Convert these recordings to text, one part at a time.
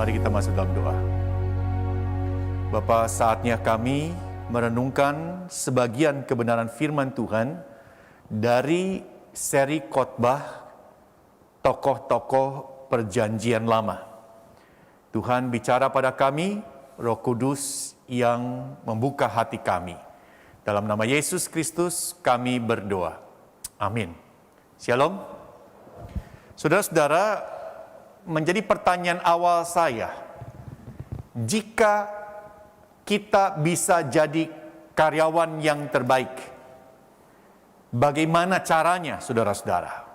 Mari kita masuk dalam doa. Bapa, saatnya kami merenungkan sebagian kebenaran firman Tuhan dari seri khotbah tokoh-tokoh perjanjian lama. Tuhan bicara pada kami, Roh Kudus yang membuka hati kami. Dalam nama Yesus Kristus kami berdoa. Amin. Shalom. Saudara-saudara, menjadi pertanyaan awal saya, jika kita bisa jadi karyawan yang terbaik, bagaimana caranya, saudara-saudara?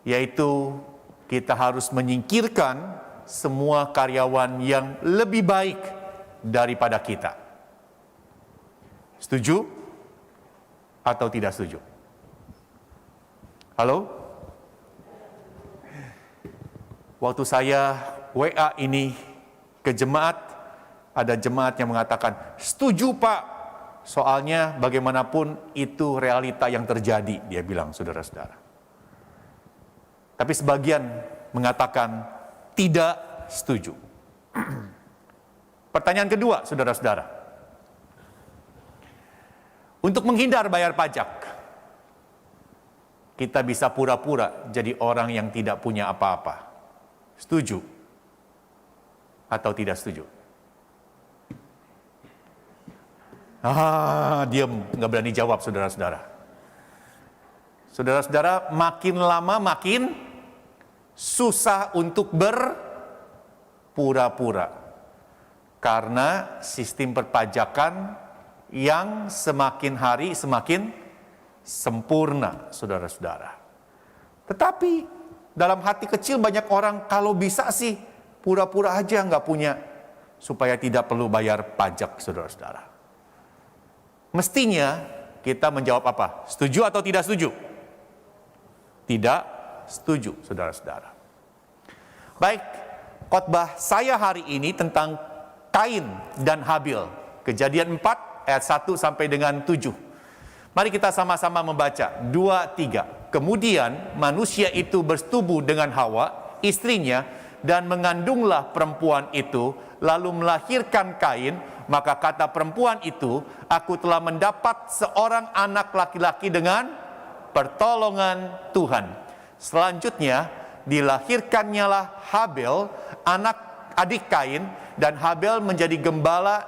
Yaitu kita harus menyingkirkan semua karyawan yang lebih baik daripada kita. Setuju atau tidak setuju? Halo? Waktu saya WA ini ke jemaat, ada jemaat yang mengatakan, setuju Pak, soalnya bagaimanapun itu realita yang terjadi, dia bilang, saudara-saudara. Tapi sebagian mengatakan tidak setuju. Pertanyaan kedua, saudara-saudara. Untuk menghindar bayar pajak, kita bisa pura-pura jadi orang yang tidak punya apa-apa. Setuju atau tidak setuju? Diam, nggak berani jawab, saudara-saudara. Saudara-saudara, makin lama makin susah untuk berpura-pura. Karena sistem perpajakan yang semakin hari semakin sempurna, saudara-saudara. Tetapi dalam hati kecil banyak orang, kalau bisa sih pura-pura aja nggak punya, supaya tidak perlu bayar pajak, saudara-saudara. Mestinya kita menjawab apa? Setuju atau tidak setuju? Tidak setuju, saudara-saudara. Baik, khotbah saya hari ini tentang Kain dan Habil. Kejadian 4 ayat 1 sampai dengan 7. Mari kita sama-sama membaca. 2, 3. Kemudian manusia itu bersetubuh dengan Hawa, istrinya, dan mengandunglah perempuan itu, lalu melahirkan Kain. Maka kata perempuan itu, aku telah mendapat seorang anak laki-laki dengan pertolongan Tuhan. Selanjutnya, dilahirkannya lah Habil, anak adik Kain, dan Habil menjadi gembala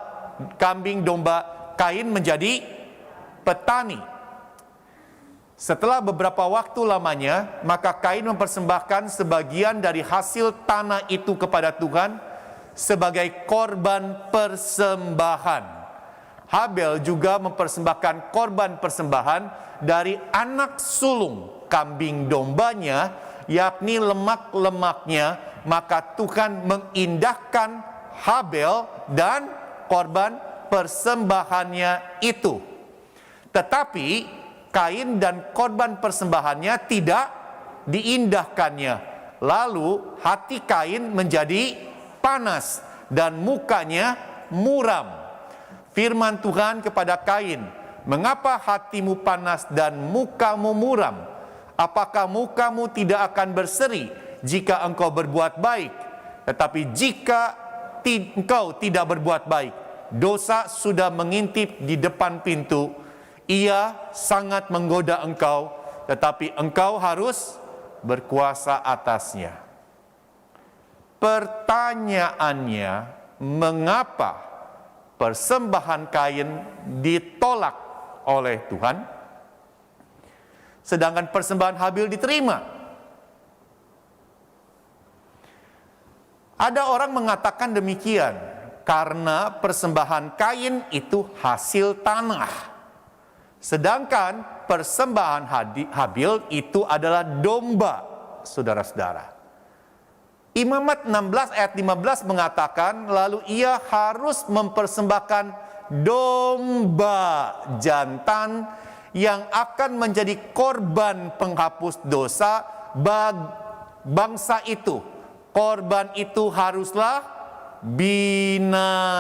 kambing domba, Kain menjadi petani. Setelah beberapa waktu lamanya, maka Kain mempersembahkan sebagian dari hasil tanah itu kepada Tuhan sebagai korban persembahan. Habil juga mempersembahkan korban persembahan dari anak sulung kambing dombanya, yakni lemak-lemaknya, maka Tuhan mengindahkan Habil dan korban persembahannya itu. Tetapi Kain dan korban persembahannya tidak diindahkannya. Lalu hati Kain menjadi panas dan mukanya muram. Firman Tuhan kepada Kain, mengapa hatimu panas dan mukamu muram? Apakah mukamu tidak akan berseri jika engkau berbuat baik? Tetapi jika engkau tidak berbuat baik, dosa sudah mengintip di depan pintu. Ia sangat menggoda engkau, tetapi engkau harus berkuasa atasnya. Pertanyaannya, mengapa persembahan Kain ditolak oleh Tuhan, sedangkan persembahan Habil diterima? Ada orang mengatakan demikian, karena persembahan Kain itu hasil tanah. Sedangkan persembahan Habil itu adalah domba, saudara-saudara. Imamat 16 ayat 15 mengatakan, lalu ia harus mempersembahkan domba jantan yang akan menjadi korban penghapus dosa bangsa itu. Korban itu haruslah binatang.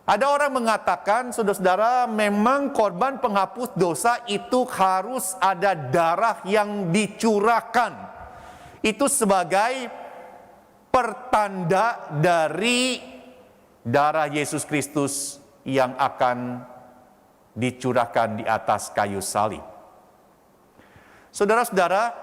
Ada orang mengatakan, saudara-saudara, memang korban penghapus dosa itu harus ada darah yang dicurahkan. itu sebagai pertanda dari darah Yesus Kristus yang akan dicurahkan di atas kayu salib. Saudara-saudara,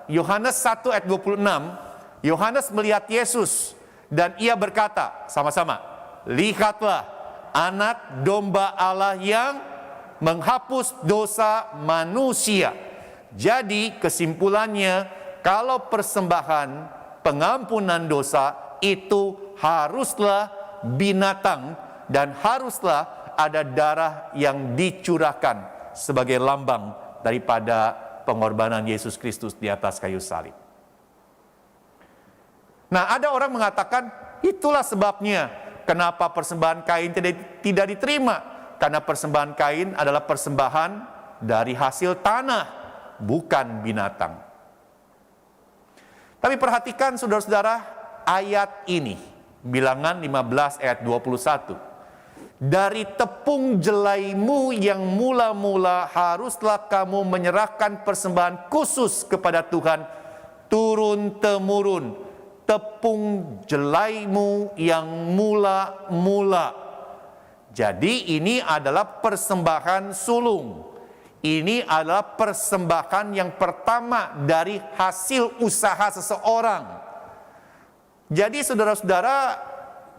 Yohanes 1 ayat 26, Yohanes melihat Yesus dan ia berkata sama-sama, "Lihatlah anak domba Allah yang menghapus dosa manusia." Jadi kesimpulannya, kalau persembahan pengampunan dosa itu haruslah binatang dan haruslah ada darah yang dicurahkan sebagai lambang daripada pengorbanan Yesus Kristus di atas kayu salib. Nah, ada orang mengatakan itulah sebabnya kenapa persembahan Kain tidak diterima. Karena persembahan Kain adalah persembahan dari hasil tanah, bukan binatang. Tapi perhatikan saudara-saudara ayat ini, Bilangan 15 ayat 21. Dari tepung jelaimu yang mula-mula haruslah kamu menyerahkan persembahan khusus kepada Tuhan turun-temurun. Tepung jelaimu yang mula-mula. Jadi ini adalah persembahan sulung. Ini adalah persembahan yang pertama dari hasil usaha seseorang. Jadi saudara-saudara,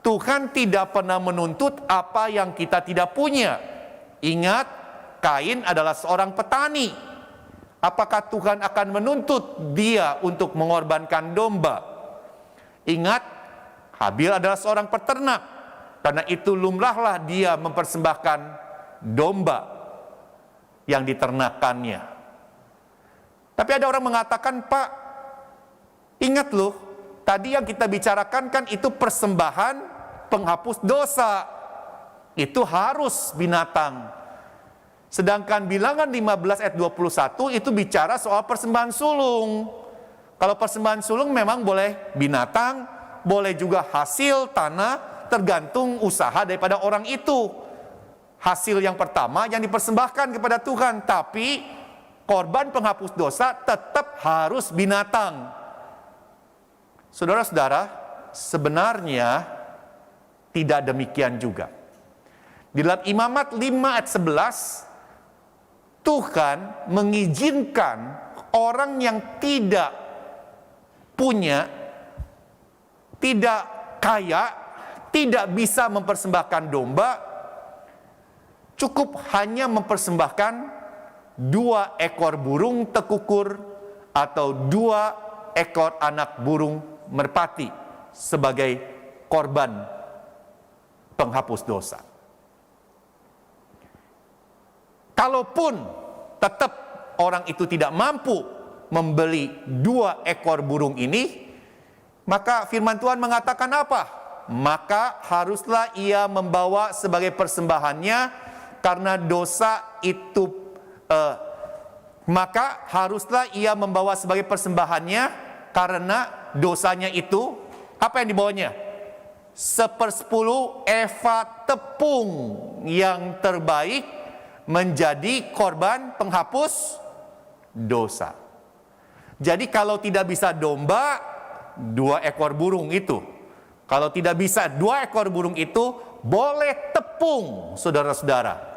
Tuhan tidak pernah menuntut apa yang kita tidak punya. Ingat, Kain adalah seorang petani. Apakah Tuhan akan menuntut dia untuk mengorbankan domba? Ingat, Habil adalah seorang peternak. Karena itu lumrahlah dia mempersembahkan domba yang diternakannya. Tapi ada orang mengatakan, "Pak, ingat loh, tadi yang kita bicarakan kan itu persembahan penghapus dosa. Itu harus binatang. Sedangkan Bilangan 15 ayat 21 itu bicara soal persembahan sulung. Kalau persembahan sulung memang boleh binatang, boleh juga hasil tanah, tergantung usaha daripada orang itu. Hasil yang pertama yang dipersembahkan kepada Tuhan, tapi korban penghapus dosa tetap harus binatang. Saudara-saudara, sebenarnya tidak demikian juga. Di dalam Imamat 5 ayat 11, Tuhan mengizinkan orang yang tidak punya, tidak kaya, tidak bisa mempersembahkan domba, cukup hanya mempersembahkan 2 ekor burung tekukur atau 2 ekor anak burung merpati sebagai korban penghapus dosa. Kalaupun tetap orang itu tidak mampu membeli 2 ekor burung ini, maka firman Tuhan mengatakan apa? Maka haruslah ia membawa sebagai persembahannya karena dosa itu, maka haruslah ia membawa sebagai persembahannya karena dosanya itu, apa yang dibawanya? 1/10 eva tepung yang terbaik menjadi korban penghapus dosa. Jadi kalau tidak bisa domba, 2 ekor burung itu. Kalau tidak bisa 2 ekor burung itu, boleh tepung, saudara-saudara.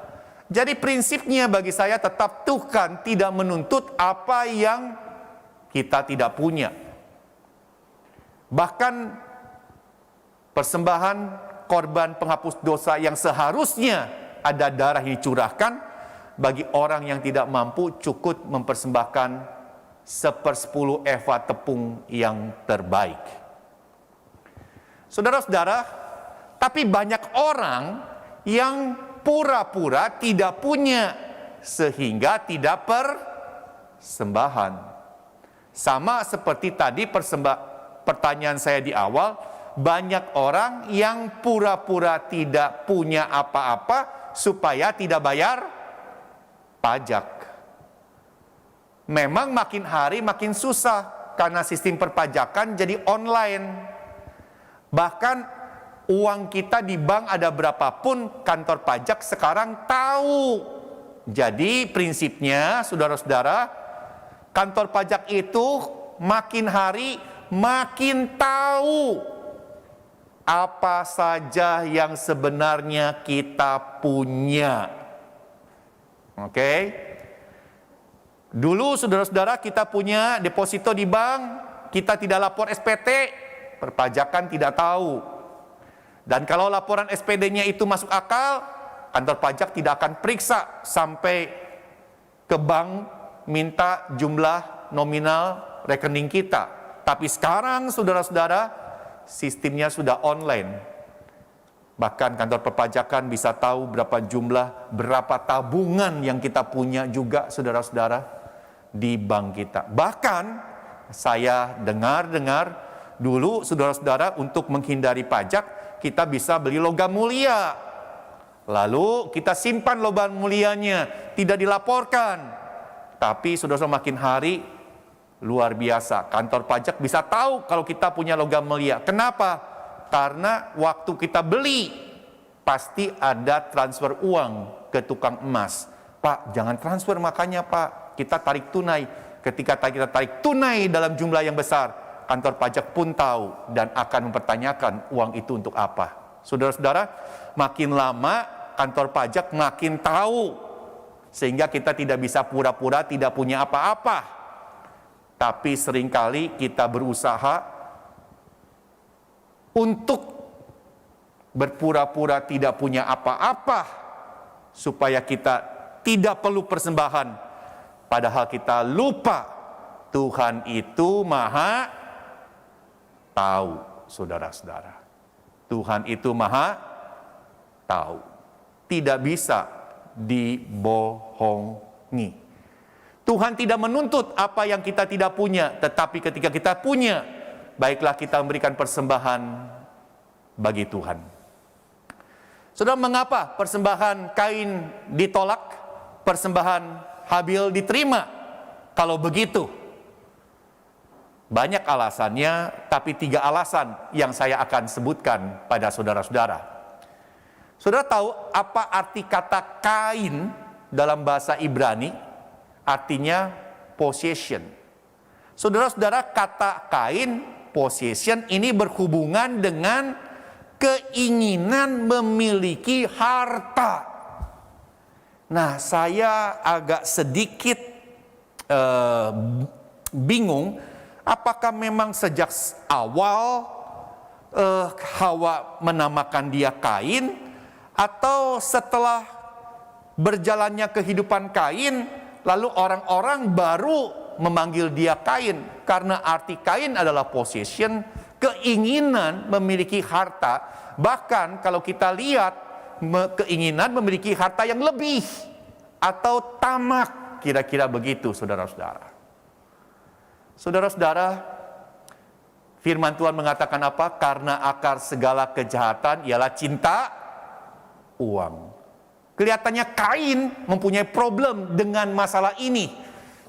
Jadi prinsipnya bagi saya tetap Tuhan tidak menuntut apa yang kita tidak punya. Bahkan persembahan korban penghapus dosa yang seharusnya ada darah yang dicurahkan, bagi orang yang tidak mampu cukup mempersembahkan 1/10 eva tepung yang terbaik. Saudara-saudara, tapi banyak orang yang pura-pura tidak punya sehingga tidak persembahan. Sama seperti tadi pertanyaan saya di awal, banyak orang yang pura-pura tidak punya apa-apa supaya tidak bayar pajak. Memang makin hari makin susah karena sistem perpajakan jadi online. Bahkan uang kita di bank ada berapapun, kantor pajak sekarang tahu. Jadi prinsipnya, saudara-saudara, kantor pajak itu makin hari makin tahu apa saja yang sebenarnya kita punya. Oke? Dulu saudara-saudara kita punya deposito di bank, kita tidak lapor SPT, perpajakan tidak tahu. Dan kalau laporan SPD-nya itu masuk akal, kantor pajak tidak akan periksa sampai ke bank minta jumlah nominal rekening kita. Tapi sekarang saudara-saudara, sistemnya sudah online. Bahkan kantor perpajakan bisa tahu berapa jumlah, berapa tabungan yang kita punya juga saudara-saudara di bank kita. Bahkan saya dengar dulu saudara-saudara untuk menghindari pajak kita bisa beli logam mulia. Lalu kita simpan logam mulianya, tidak dilaporkan. Tapi saudara-saudara makin hari luar biasa. Kantor pajak bisa tahu kalau kita punya logam mulia. Kenapa? Karena waktu kita beli pasti ada transfer uang ke tukang emas. Pak, jangan transfer makanya Pak. Kita tarik tunai. Ketika kita tarik tunai dalam jumlah yang besar, kantor pajak pun tahu dan akan mempertanyakan uang itu untuk apa. Saudara-saudara, makin lama kantor pajak makin tahu, sehingga kita tidak bisa pura-pura tidak punya apa-apa. Tapi seringkali kita berusaha untuk berpura-pura tidak punya apa-apa, supaya kita tidak perlu persembahan, padahal kita lupa Tuhan itu Maha tahu, saudara-saudara. Tuhan itu Maha tahu. Tidak bisa dibohongi. Tuhan tidak menuntut apa yang kita tidak punya, tetapi ketika kita punya, baiklah kita memberikan persembahan bagi Tuhan. Saudara, mengapa persembahan Kain ditolak, persembahan Habil diterima? Kalau begitu, banyak alasannya, tapi 3 alasan yang saya akan sebutkan pada saudara-saudara. Saudara tahu apa arti kata Kain dalam bahasa Ibrani? Artinya possession. Saudara-saudara, kata Kain, possession ini berhubungan dengan keinginan memiliki harta. Nah, saya agak sedikit bingung. Apakah memang sejak awal Hawa menamakan dia Kain, atau setelah berjalannya kehidupan Kain, lalu orang-orang baru memanggil dia Kain? Karena arti Kain adalah possession, keinginan memiliki harta. Bahkan kalau kita lihat, keinginan memiliki harta yang lebih, atau tamak, kira-kira begitu saudara-saudara. Saudara-saudara, firman Tuhan mengatakan apa? Karena akar segala kejahatan ialah cinta uang. Kelihatannya Kain mempunyai problem dengan masalah ini.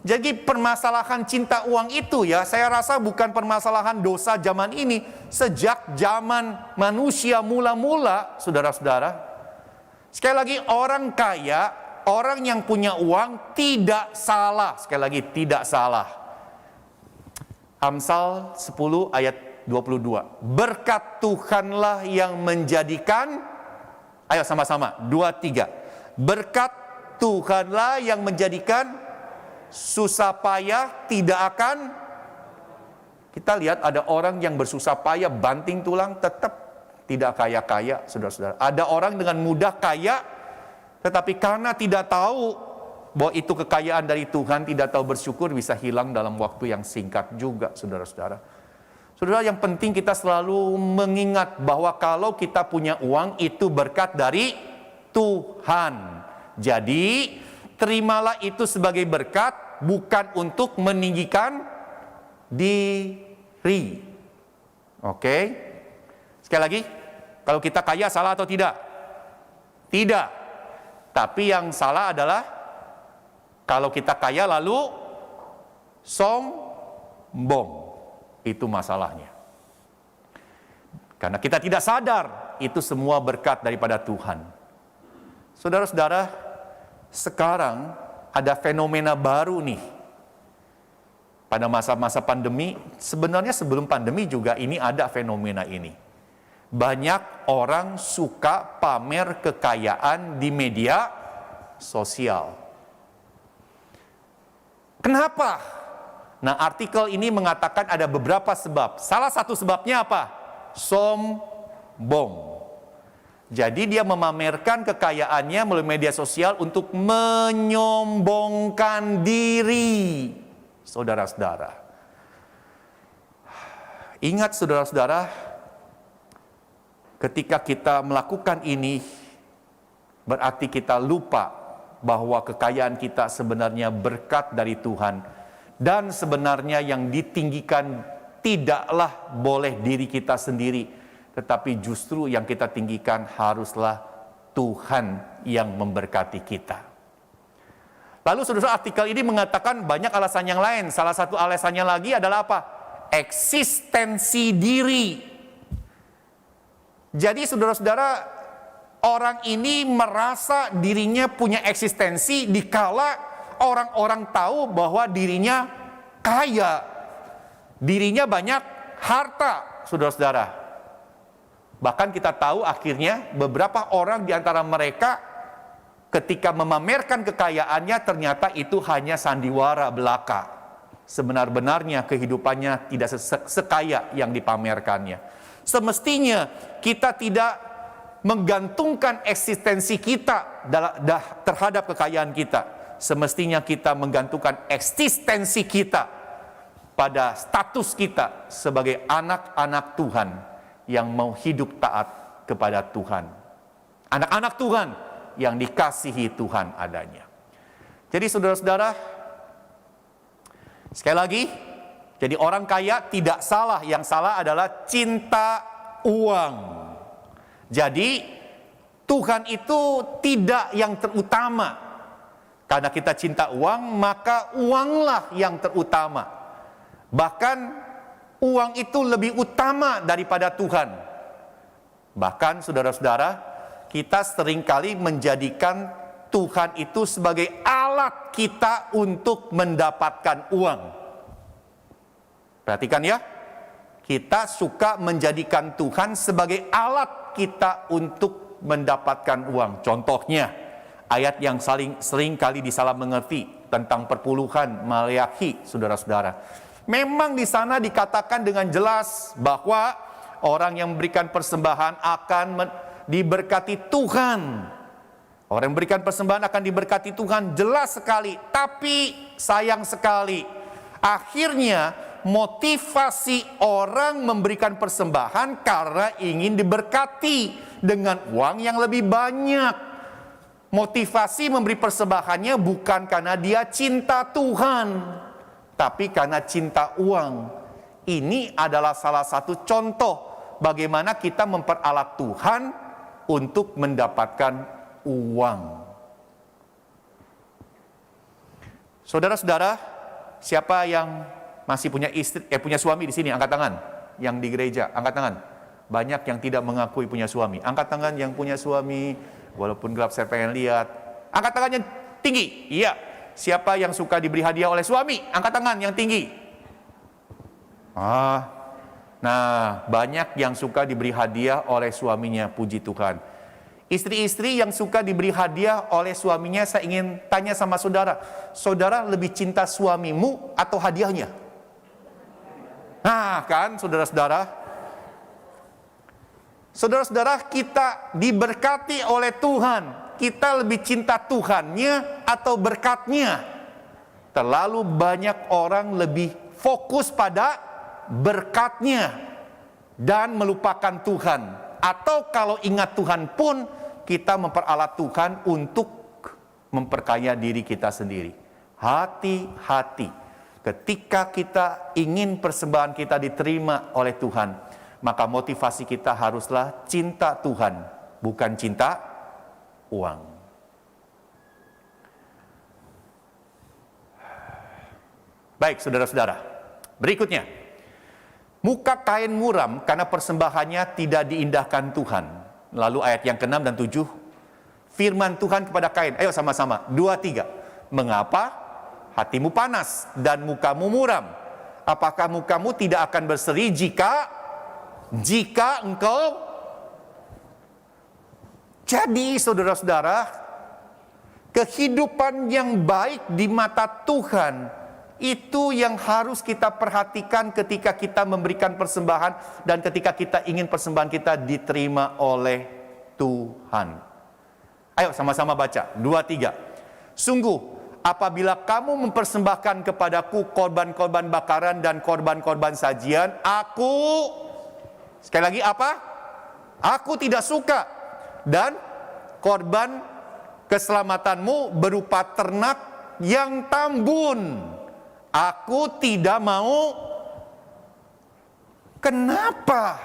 Jadi permasalahan cinta uang itu ya, saya rasa bukan permasalahan dosa zaman ini. Sejak zaman manusia mula-mula, saudara-saudara. Sekali lagi, orang kaya, orang yang punya uang tidak salah. Sekali lagi, tidak salah. Amsal 10 ayat 22. Berkat Tuhanlah yang menjadikan, ayo sama-sama, 2, 3. Berkat Tuhanlah yang menjadikan susah payah tidak akan. Kita lihat ada orang yang bersusah payah, banting tulang, tetap tidak kaya-kaya, saudara-saudara. Ada orang dengan mudah kaya, tetapi karena tidak tahu bahwa itu kekayaan dari Tuhan, tidak tahu bersyukur, bisa hilang dalam waktu yang singkat juga, saudara-saudara. Saudara, yang penting kita selalu mengingat bahwa kalau kita punya uang, itu berkat dari Tuhan. Jadi, terimalah itu sebagai berkat, bukan untuk meninggikan diri. Oke? Sekali lagi, kalau kita kaya salah atau tidak? Tidak. Tapi yang salah adalah kalau kita kaya lalu sombong. Itu masalahnya. Karena kita tidak sadar, itu semua berkat daripada Tuhan. Saudara-saudara, sekarang ada fenomena baru nih. Pada masa-masa pandemi, sebenarnya sebelum pandemi juga ini ada fenomena ini. Banyak orang suka pamer kekayaan di media sosial. Kenapa? Nah, artikel ini mengatakan ada beberapa sebab. Salah satu sebabnya apa? Sombong. Jadi dia memamerkan kekayaannya melalui media sosial untuk menyombongkan diri. Saudara-saudara, ingat saudara-saudara, ketika kita melakukan ini, berarti kita lupa bahwa kekayaan kita sebenarnya berkat dari Tuhan. Dan sebenarnya yang ditinggikan tidaklah boleh diri kita sendiri, tetapi justru yang kita tinggikan haruslah Tuhan yang memberkati kita. Lalu saudara, artikel ini mengatakan banyak alasan yang lain. Salah satu alasannya lagi adalah apa? Eksistensi diri. Jadi saudara-saudara, orang ini merasa dirinya punya eksistensi dikala orang-orang tahu bahwa dirinya kaya, dirinya banyak harta, saudara-saudara. Bahkan kita tahu akhirnya beberapa orang di antara mereka ketika memamerkan kekayaannya ternyata itu hanya sandiwara belaka. Sebenar-benarnya kehidupannya tidak sekaya yang dipamerkannya. Semestinya kita tidak menggantungkan eksistensi kita terhadap kekayaan kita. Semestinya kita menggantungkan eksistensi kita pada status kita sebagai anak-anak Tuhan yang mau hidup taat kepada Tuhan. Anak-anak Tuhan yang dikasihi Tuhan adanya. Jadi saudara-saudara, sekali lagi, jadi orang kaya tidak salah, yang salah adalah cinta uang. Jadi Tuhan itu tidak yang terutama. Karena kita cinta uang, maka uanglah yang terutama. Bahkan uang itu lebih utama daripada Tuhan. Bahkan saudara-saudara, kita seringkali menjadikan Tuhan itu sebagai alat kita untuk mendapatkan uang. Perhatikan ya, kita suka menjadikan Tuhan sebagai alat kita untuk mendapatkan uang. Contohnya, ayat yang sering kali disalah mengerti tentang perpuluhan Maleakhi, saudara-saudara. Memang di sana dikatakan dengan jelas bahwa orang yang memberikan persembahan akan diberkati Tuhan. Orang yang memberikan persembahan akan diberkati Tuhan, jelas sekali. Tapi sayang sekali, akhirnya motivasi orang memberikan persembahan karena ingin diberkati dengan uang yang lebih banyak. Motivasi memberi persembahannya bukan karena dia cinta Tuhan, tapi karena cinta uang. Ini adalah salah satu contoh bagaimana kita memperalat Tuhan untuk mendapatkan uang. Saudara-saudara, siapa yang masih punya istri, punya suami di sini? Angkat tangan. Yang di gereja, angkat tangan. Banyak yang tidak mengakui punya suami. Angkat tangan yang punya suami, walaupun gelap saya pengen lihat. Angkat tangan yang tinggi. Iya. Siapa yang suka diberi hadiah oleh suami? Angkat tangan yang tinggi. Nah, banyak yang suka diberi hadiah oleh suaminya, puji Tuhan. Istri-istri yang suka diberi hadiah oleh suaminya, saya ingin tanya sama saudara. Saudara lebih cinta suamimu atau hadiahnya? Nah, kan saudara-saudara. Saudara-saudara, kita diberkati oleh Tuhan. Kita lebih cinta Tuhannya atau berkatnya? Terlalu banyak orang lebih fokus pada berkatnya dan melupakan Tuhan. Atau kalau ingat Tuhan pun, kita memperalat Tuhan untuk memperkaya diri kita sendiri. Hati-hati. Ketika kita ingin persembahan kita diterima oleh Tuhan, maka motivasi kita haruslah cinta Tuhan, bukan cinta uang. Baik, saudara-saudara. Berikutnya, muka kain muram karena persembahannya tidak diindahkan Tuhan. Lalu ayat yang ke-6 dan 7, firman Tuhan kepada Kain. Ayo sama-sama, 2, 3. Mengapa hatimu panas dan mukamu muram? Apakah mukamu tidak akan berseri jika engkau... Jadi saudara-saudara, kehidupan yang baik di mata Tuhan itu yang harus kita perhatikan ketika kita memberikan persembahan dan ketika kita ingin persembahan kita diterima oleh Tuhan. Ayo sama-sama baca, 2-3. Sungguh, apabila kamu mempersembahkan kepadaku korban-korban bakaran dan korban-korban sajian, sekali lagi apa? Aku tidak suka. Dan korban keselamatanmu berupa ternak yang tambun. Aku tidak mau. Kenapa?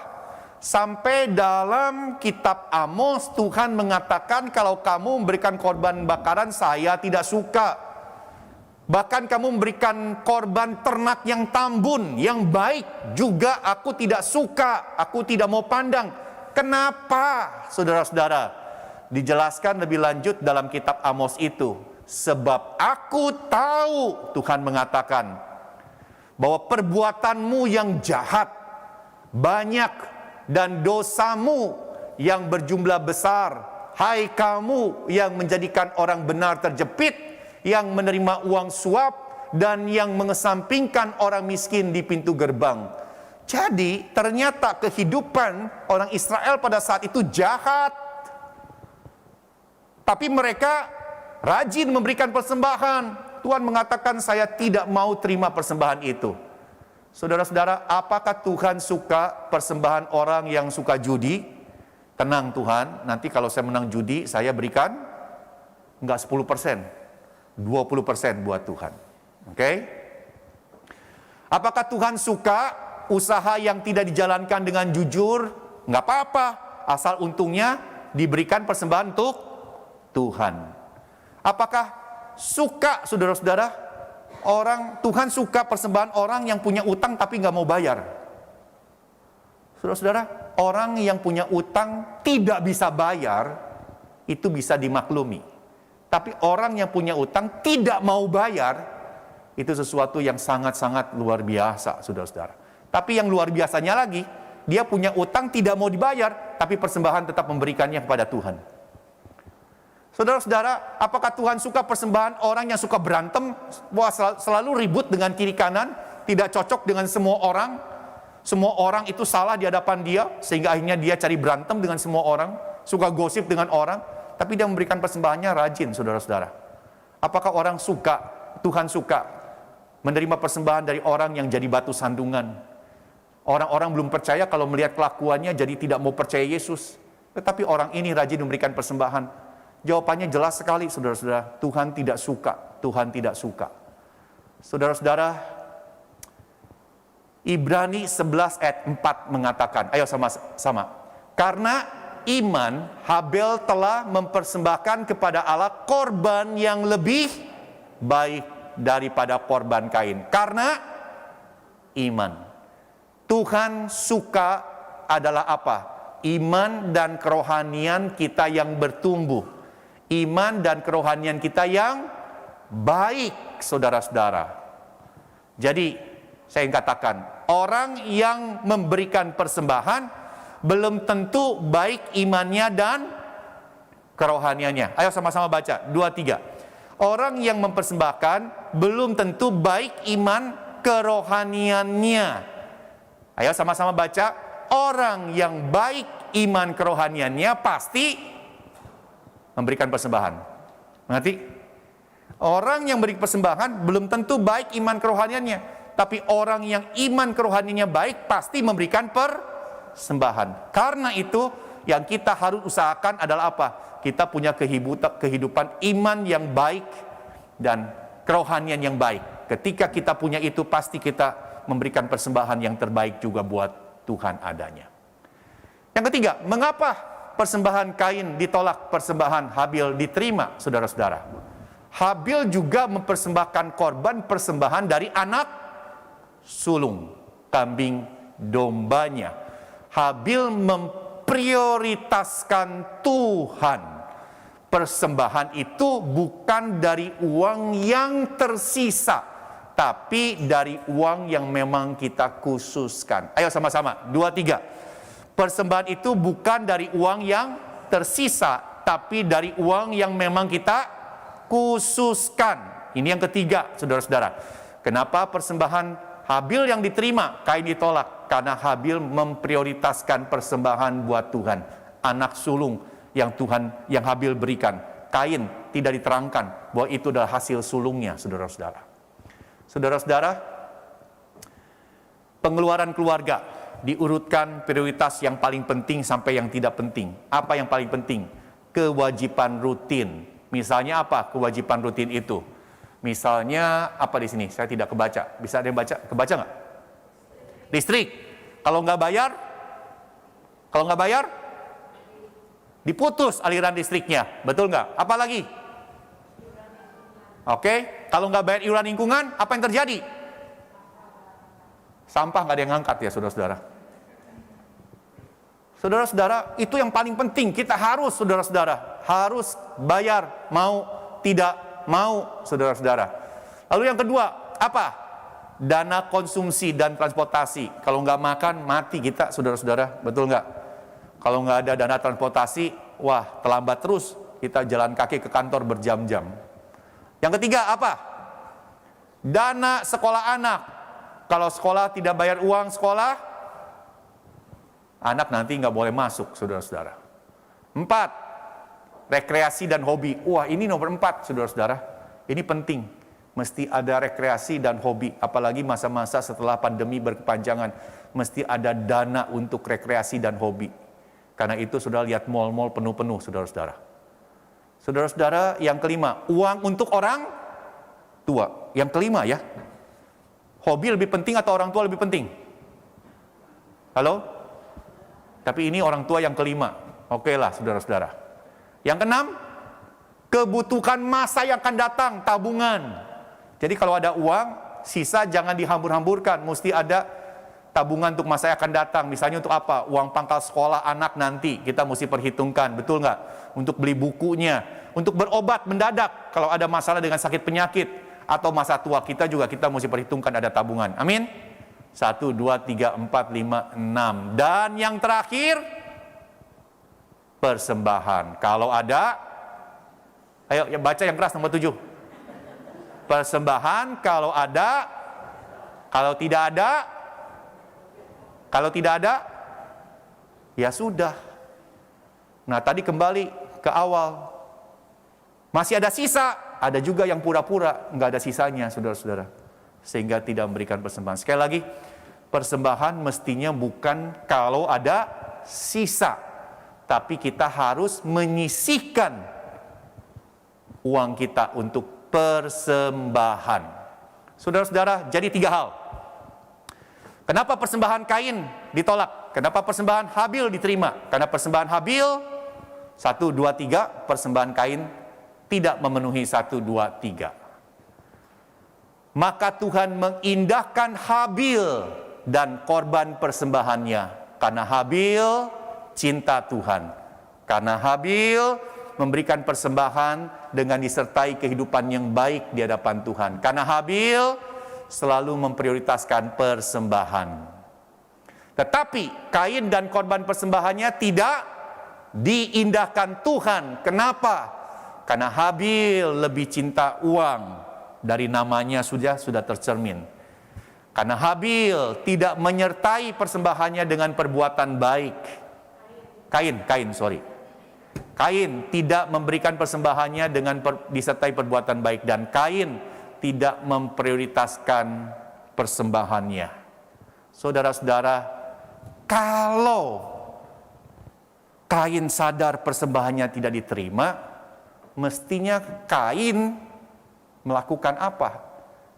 Sampai dalam kitab Amos Tuhan mengatakan kalau kamu memberikan korban bakaran saya tidak suka. Bahkan kamu memberikan korban ternak yang tambun, yang baik juga aku tidak suka. Aku tidak mau pandang. Kenapa, saudara-saudara? Dijelaskan lebih lanjut dalam kitab Amos itu. Sebab aku tahu, Tuhan mengatakan, bahwa perbuatanmu yang jahat, banyak, dan dosamu yang berjumlah besar. Hai kamu yang menjadikan orang benar terjepit, yang menerima uang suap, dan yang mengesampingkan orang miskin di pintu gerbang. Jadi ternyata kehidupan orang Israel pada saat itu jahat. Tapi mereka rajin memberikan persembahan. Tuhan mengatakan saya tidak mau terima persembahan itu. Saudara-saudara, apakah Tuhan suka persembahan orang yang suka judi? Tenang Tuhan, nanti kalau saya menang judi saya berikan enggak 10%, 20% buat Tuhan. Oke? Apakah Tuhan suka usaha yang tidak dijalankan dengan jujur? Enggak apa-apa, asal untungnya diberikan persembahan untuk Tuhan. Apakah suka saudara-saudara Tuhan suka persembahan orang yang punya utang tapi enggak mau bayar? Saudara-saudara, orang yang punya utang tidak bisa bayar itu bisa dimaklumi. Tapi orang yang punya utang tidak mau bayar itu sesuatu yang sangat-sangat luar biasa, saudara-saudara. Tapi yang luar biasanya lagi, dia punya utang tidak mau dibayar, tapi persembahan tetap memberikannya kepada Tuhan. Saudara-saudara, apakah Tuhan suka persembahan orang yang suka berantem? Wah, selalu ribut dengan kiri kanan, tidak cocok dengan semua orang. Semua orang itu salah di hadapan dia, sehingga akhirnya dia cari berantem dengan semua orang, suka gosip dengan orang, tapi dia memberikan persembahannya rajin, saudara-saudara. Apakah Tuhan suka menerima persembahan dari orang yang jadi batu sandungan? Orang-orang belum percaya kalau melihat kelakuannya jadi tidak mau percaya Yesus. Tetapi orang ini rajin memberikan persembahan. Jawabannya jelas sekali, saudara-saudara. Tuhan tidak suka. Tuhan tidak suka. Saudara-saudara, Ibrani 11 ayat 4 mengatakan, ayo sama-sama. Karena iman, Habel telah mempersembahkan kepada Allah korban yang lebih baik daripada korban Kain. Karena iman. Tuhan suka adalah apa? Iman dan kerohanian kita yang bertumbuh. Iman dan kerohanian kita yang baik, saudara-saudara. Jadi, saya ingin katakan, orang yang memberikan persembahan belum tentu baik imannya dan kerohaniannya. Ayo sama-sama baca, 2-3. Orang yang mempersembahkan belum tentu baik iman kerohaniannya. Ayo sama-sama baca, orang yang baik iman kerohaniannya pasti memberikan persembahan. Mengerti? Orang yang beri persembahan belum tentu baik iman kerohaniannya, tapi orang yang iman kerohaniannya baik pasti memberikan persembahan. Karena itu yang kita harus usahakan adalah apa? Kita punya kehidupan iman yang baik dan kerohanian yang baik. Ketika kita punya itu pasti kita memberikan persembahan yang terbaik juga buat Tuhan adanya. Yang ketiga, mengapa persembahan Kain ditolak, persembahan Habil diterima, saudara-saudara? Habil juga mempersembahkan korban persembahan dari anak sulung, kambing dombanya. Habil memprioritaskan Tuhan. persembahan itu bukan dari uang yang tersisa, tapi dari uang yang memang kita khususkan. Ayo sama-sama, 2, 3. Persembahan itu bukan dari uang yang tersisa, tapi dari uang yang memang kita khususkan. Ini yang ketiga, saudara-saudara. Kenapa persembahan Habil yang diterima, Kain ditolak? Karena Habil memprioritaskan persembahan buat Tuhan. Anak sulung yang Habil berikan. Kain tidak diterangkan bahwa itu adalah hasil sulungnya, saudara-saudara. Saudara-saudara, pengeluaran keluarga diurutkan prioritas yang paling penting sampai yang tidak penting. Apa yang paling penting? Kewajiban rutin. Misalnya apa kewajiban rutin itu? Misalnya apa di sini? Saya tidak kebaca. Bisa ada yang baca? Kebaca nggak? Listrik. Kalau nggak bayar, diputus aliran listriknya. Betul nggak? Apa lagi? Oke. Kalau nggak bayar iuran lingkungan, apa yang terjadi? Sampah nggak ada yang ngangkat ya, saudara-saudara. Saudara-saudara, itu yang paling penting. Kita harus, saudara-saudara, harus bayar, mau tidak mau, saudara-saudara. Lalu yang kedua, apa? Dana konsumsi dan transportasi. Kalau nggak makan, mati kita, saudara-saudara. Betul nggak? Kalau nggak ada dana transportasi, wah, terlambat terus. Kita jalan kaki ke kantor berjam-jam. Yang ketiga, apa? Dana sekolah anak. Kalau sekolah tidak bayar uang sekolah, anak nanti nggak boleh masuk, saudara-saudara. 4. Rekreasi dan hobi. Wah, ini nomor 4, saudara-saudara. Ini penting. Mesti ada rekreasi dan hobi. Apalagi masa-masa setelah pandemi berkepanjangan. Mesti ada dana untuk rekreasi dan hobi. Karena itu, saudara lihat mal-mal penuh-penuh, saudara-saudara. Saudara-saudara, yang kelima, uang untuk orang tua. Yang kelima ya. Hobi lebih penting atau orang tua lebih penting? Halo? Tapi ini orang tua yang kelima. Oke lah, saudara-saudara. Yang keenam, kebutuhan masa yang akan datang, tabungan. Jadi kalau ada uang, sisa jangan dihambur-hamburkan. Mesti ada tabungan untuk masa yang akan datang. Misalnya untuk apa? Uang pangkal sekolah anak nanti, kita mesti perhitungkan. Betul nggak? Untuk beli bukunya. Untuk berobat mendadak, kalau ada masalah dengan sakit penyakit. Atau masa tua kita juga, kita mesti perhitungkan ada tabungan. Amin? 1, 2, 3, 4, 5, 6. Dan yang terakhir, persembahan. Kalau ada, ayo baca yang keras nomor 7. Persembahan kalau ada, kalau tidak ada, ya sudah. Nah, tadi kembali ke awal. Masih ada sisa, ada juga yang pura-pura nggak ada sisanya, saudara-saudara. Sehingga tidak memberikan persembahan. Sekali lagi, persembahan mestinya bukan kalau ada sisa. Tapi kita harus menyisihkan uang kita untuk persembahan. Saudara-saudara, jadi 3 hal. Kenapa persembahan Kain ditolak? Kenapa persembahan Habil diterima? Karena persembahan Habil, 1, 2, 3, persembahan Kain tidak memenuhi 1, 2, 3. Maka Tuhan mengindahkan Habil dan korban persembahannya. Karena Habil cinta Tuhan. Karena Habil memberikan persembahan dengan disertai kehidupan yang baik di hadapan Tuhan. Karena Habil selalu memprioritaskan persembahan. Tetapi Kain dan korban persembahannya tidak diindahkan Tuhan. Kenapa? Karena Habil lebih cinta uang, dari namanya sudah tercermin. Karena Habil tidak menyertai persembahannya dengan perbuatan baik. Kain tidak memberikan persembahannya dengan disertai perbuatan baik, dan Kain tidak memprioritaskan persembahannya. Saudara-saudara, kalau Kain sadar persembahannya tidak diterima, mestinya Kain melakukan apa?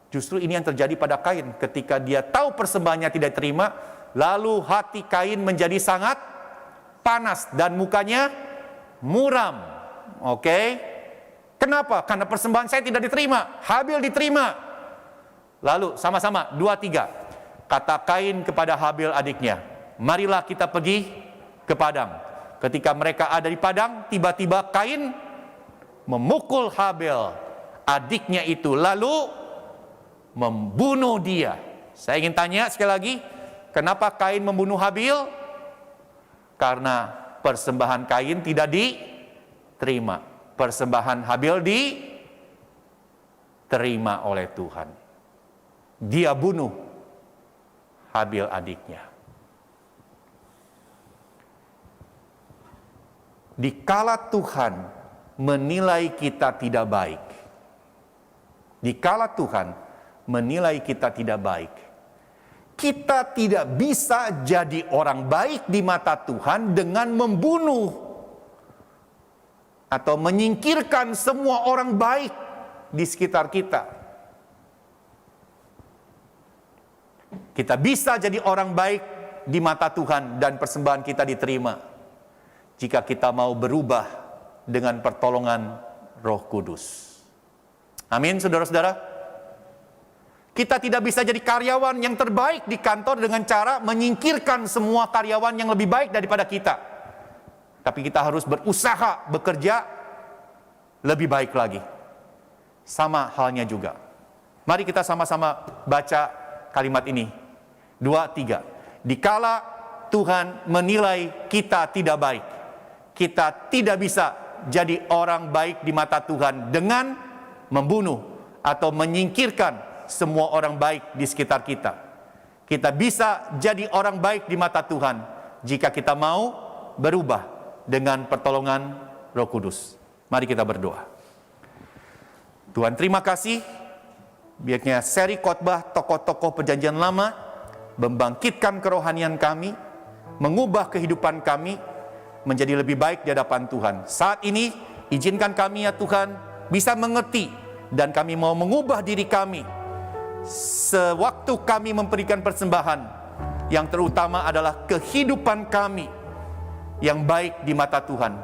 Justru ini yang terjadi pada Kain. Ketika dia tahu persembahannya tidak diterima, lalu hati Kain menjadi sangat panas dan mukanya muram. Oke? Kenapa? Karena persembahan saya tidak diterima. Habil diterima. Lalu sama-sama 2, 3. Kata Kain kepada Habil adiknya, marilah kita pergi ke padang. Ketika mereka ada di padang, tiba-tiba Kain memukul Habel, adiknya itu, lalu membunuh dia. Saya ingin tanya sekali lagi, kenapa Kain membunuh Habil? Karena persembahan Kain tidak diterima. Persembahan Habil diterima oleh Tuhan. Dia bunuh Habil adiknya. Dikala Tuhan menilai kita tidak baik, dikala Tuhan menilai kita tidak baik, kita tidak bisa jadi orang baik di mata Tuhan dengan membunuh atau menyingkirkan semua orang baik di sekitar kita. Kita bisa jadi orang baik di mata Tuhan dan persembahan kita diterima jika kita mau berubah dengan pertolongan Roh Kudus. Amin, saudara-saudara. Kita tidak bisa jadi karyawan yang terbaik di kantor dengan cara menyingkirkan semua karyawan yang lebih baik daripada kita. Tapi kita harus berusaha bekerja lebih baik lagi. Sama halnya juga. Mari kita sama-sama baca kalimat ini. 2, 3. Dikala Tuhan menilai kita tidak baik, kita tidak bisa jadi orang baik di mata Tuhan dengan membunuh atau menyingkirkan semua orang baik di sekitar kita. Kita bisa jadi orang baik di mata Tuhan jika kita mau berubah dengan pertolongan Roh Kudus. Mari kita berdoa. Tuhan, terima kasih. Biarnya seri khotbah tokoh-tokoh Perjanjian Lama membangkitkan kerohanian kami, mengubah kehidupan kami menjadi lebih baik di hadapan Tuhan. Saat ini, izinkan kami ya Tuhan bisa mengerti dan kami mau mengubah diri kami. Sewaktu kami memberikan persembahan, yang terutama adalah kehidupan kami yang baik di mata Tuhan,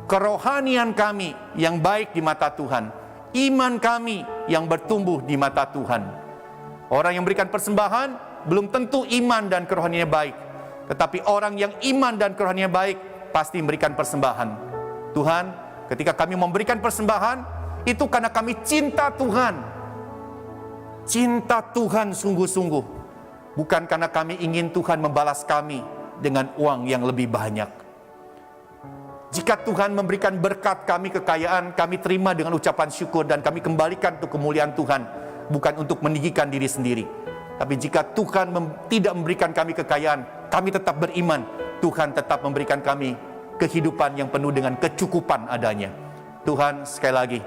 kerohanian kami yang baik di mata Tuhan, iman kami yang bertumbuh di mata Tuhan. Orang yang memberikan persembahan belum tentu iman dan kerohaniannya baik, tetapi orang yang iman dan kerohaniannya baik pasti memberikan persembahan. Tuhan, ketika kami memberikan persembahan, itu karena kami cinta Tuhan. Cinta Tuhan sungguh-sungguh, bukan karena kami ingin Tuhan membalas kami dengan uang yang lebih banyak. Jika Tuhan memberikan berkat kami, kekayaan, kami terima dengan ucapan syukur dan kami kembalikan untuk kemuliaan Tuhan, bukan untuk meninggikan diri sendiri. Tapi jika Tuhan tidak memberikan kami kekayaan, kami tetap beriman, Tuhan tetap memberikan kami kehidupan yang penuh dengan kecukupan adanya. Tuhan, sekali lagi,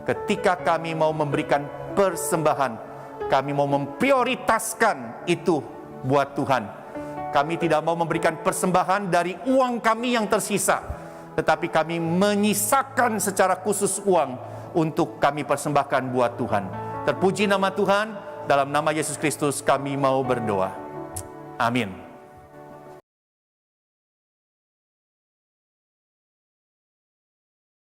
ketika kami mau memberikan persembahan, kami mau memprioritaskan itu buat Tuhan. Kami tidak mau memberikan persembahan dari uang kami yang tersisa, tetapi kami menyisakan secara khusus uang untuk kami persembahkan buat Tuhan. Terpuji nama Tuhan, dalam nama Yesus Kristus kami mau berdoa. Amin.